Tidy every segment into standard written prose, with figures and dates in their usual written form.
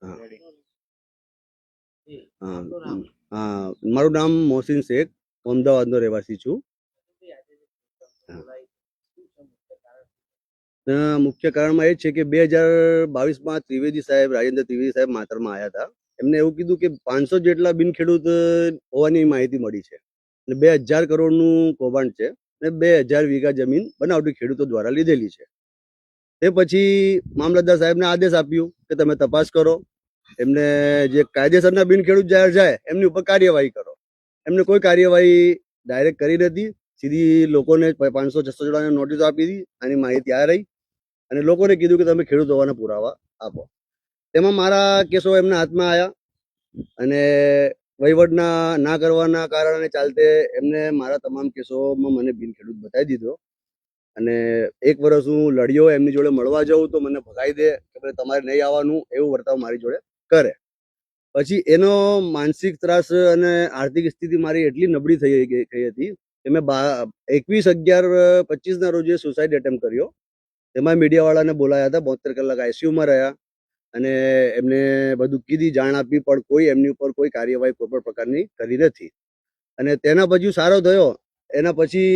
હા હા હા, મારું નામ મોહસિન શેખ, અમદાવાદનો રહેવાસી છું. મુખ્ય કારણમાં એ છે કે 2022માં રાજેન્દ્ર ત્રિવેદી સાહેબ માતરમાં આવ્યા હતા. એમને એવું કીધું કે 500 જેટલા બિન ખેડૂત હોવાની માહિતી મળી છે અને 2000 કરોડનું કૌભાંડ છે અને 2000 વીઘા જમીન બનાવટી ખેડૂતો દ્વારા લીધેલી છે. તે પછી મામલતદાર સાહેબને આદેશ આપ્યું કે તમે તપાસ કરો, એમને જે કાયદેસરના બિન ખેડૂત જાહેર જાય એમની ઉપર કાર્યવાહી કરો. એમને કોઈ કાર્યવાહી ડાયરેક્ટ કરી નથી, સીધી લોકોને 500-600 જણાને નોટિસ આપી હતી. આની માહિતી આ રહી અને લોકોને કીધું કે તમે ખેડૂત હોવાના પુરાવા આપો. તેમાં મારા કેસો એમના હાથમાં આવ્યા અને વહીવટના ના કરવાના કારણે ચાલતે એમને મારા તમામ કેસોમાં મને બિન ખેડૂત બતાવી દીધો અને 1 વર્ષ હું લડ્યો, એમની જોડે મળવા જાઉં તો મને ભગાઈ દે કે તમારે નહીં આવવાનું, એવું વર્તાવ મારી જોડે કરે. પછી એનો માનસિક ત્રાસ અને આર્થિક સ્થિતિ મારી એટલી નબળી થઈ ગઈ હતી કે મેં 21/11/25 ના રોજ સુસાઇડ એટેમ્પ કર્યો. તેમાં મીડિયાવાળાને બોલાયા હતા, 72 કલાક આઈસીયુમાં રહ્યા અને એમને બધું કીધી, જાણ આપી, પણ કોઈ એમની ઉપર કોઈ કાર્યવાહી કોઈ પણ પ્રકારની કરી નથી. અને તેના પછી સારો થયો, એના પછી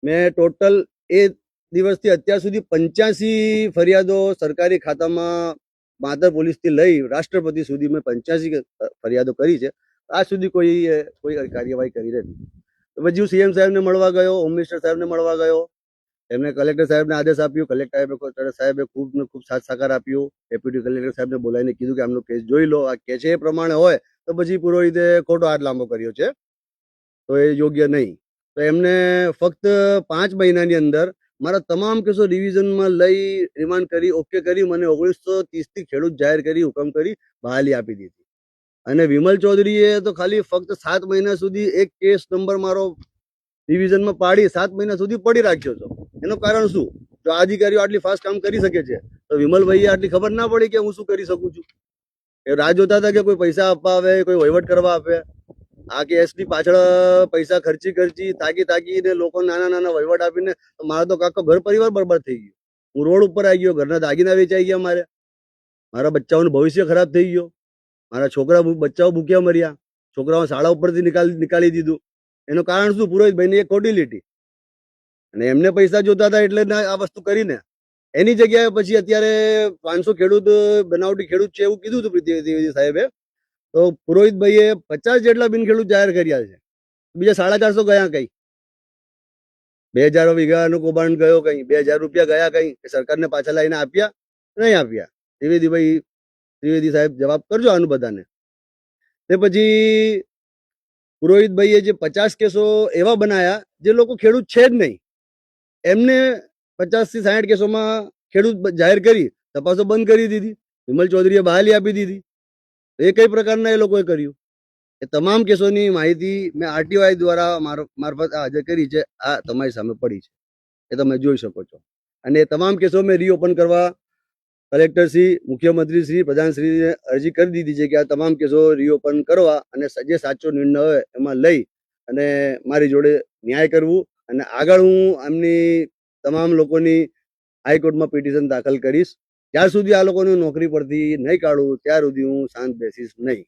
મેં ટોટલ એ દિવસથી અત્યાર સુધી 85 ફરિયાદો સરકારી ખાતામાં માતર પોલીસથી લઈ રાષ્ટ્રપતિ સુધી મેં 85 ફરિયાદો કરી છે. આજ સુધી કોઈ કાર્યવાહી કરી નથી. તો પછી હું સીએમ સાહેબને મળવા ગયો, હોમ મિનિસ્ટર સાહેબને મળવા ગયો, એમને કલેક્ટર સાહેબને આદેશ આપ્યો. કલેક્ટર સાહેબે ખૂબ સાથ સહકાર આપ્યો. ડેપ્યુટી કલેક્ટર સાહેબને બોલાવીને કીધું કે આમનો કેસ જોઈ લો, આ કે છે એ પ્રમાણે હોય તો પછી પુરોહિતે ખોટો હાથ લાંબો કર્યો છે તો એ યોગ્ય નહીં. તો એમને ફક્ત 5 મહિનાની અંદર મારા તમામ કેસો રિવિઝનમાં લઈ રિમાન્ડ કરી ઓકે કરી મને 1930થી ખેડૂત જાહેર કરી હુકમ કરી બહાલી આપી દીધી. અને વિમલ ચૌધરીએ તો ખાલી ફક્ત 7 મહિના સુધી એક કેસ નંબર મારો ડિવિઝનમાં પાડી 7 મહિના સુધી પડી રાખ્યો હતો. એનું કારણ શું? જો આ અધિકારીઓ આટલી ફાસ્ટ કામ કરી શકે છે તો વિમલભાઈએ આટલી ખબર ના પડી કે હું શું કરી શકું છું? એ રાહ જોતા હતા કે કોઈ પૈસા આપવા આવે, કોઈ વહીવટ કરવા આપે. આ કેસની પાછળ પૈસા ખર્ચી થાકીને લોકો નાના વહીવટ આપીને મારો તો આખો ઘર પરિવાર બરબાદ થઈ ગયો. હું રોડ ઉપર આવી ગયો, ઘરના દાગીના વેચાઈ ગયા, મારા બચ્ચાઓનું ભવિષ્ય ખરાબ થઈ ગયો, મારા બચ્ચાઓ ભૂખ્યા મર્યા, છોકરાઓ શાળા ઉપરથી નીકાળી દીધું. એનું કારણ શું? પુરોહિતભાઈની એક ખોટી લીટી. અને એમને પૈસા જોતા હતા એટલે આ વસ્તુ કરીને એની જગ્યાએ પછી અત્યારે 500 ખેડૂત બનાવટી ખેડૂત છે એવું કીધું હતું ત્રિવેદી સાહેબે. તો પુરોહિતભાઈએ 50 જેટલા બિન ખેડૂત જાહેર કર્યા છે, બીજા 450 ગયા કઈ? 2000 વીઘાનું કૌભાંડ ગયો કઈ? 2000 રૂપિયા ગયા કઈ? સરકારને પાછા લાવીને આપ્યા? નહીં આપ્યા. ત્રિવેદી સાહેબ જવાબ કરજો આનું બધાને. તે પછી પુરોહિતભાઈએ જે 50 કેસો એવા બનાયા જે લોકો ખેડૂત છે જ નહીં, એમને 50 થી 60 કેસોમાં ખેડૂત જાહેર કરી તપાસો બંધ કરી દીધી. વિમલ ચૌધરીએ બહાલી આપી દીધી. એ કઈ પ્રકારના એ લોકોએ કર્યું? એ તમામ કેસોની માહિતી મેં આરટીઆઈ દ્વારા મારફત હાજર કરી છે. આ તમારી સામે પડી છે, એ તમે જોઈ શકો છો. અને એ તમામ કેસો મેં રીઓપન કરવા કલેક્ટરશ્રી, મુખ્યમંત્રીશ્રી, પ્રધાનશ્રીને અરજી કરી દીધી છે કે આ તમામ કેસો રીઓપન કરવા અને જે સાચો નિર્ણય હોય એમાં લઈ અને મારી જોડે ન્યાય કરવું. અને આગળ હું એમની તમામ લોકોની હાઈકોર્ટમાં પિટિશન દાખલ કરીશ. જ્યાર સુધી આ લોકોને નોકરી પરથી નહીં કાઢું ત્યાર સુધી હું શાંત બેસીશ નહીં.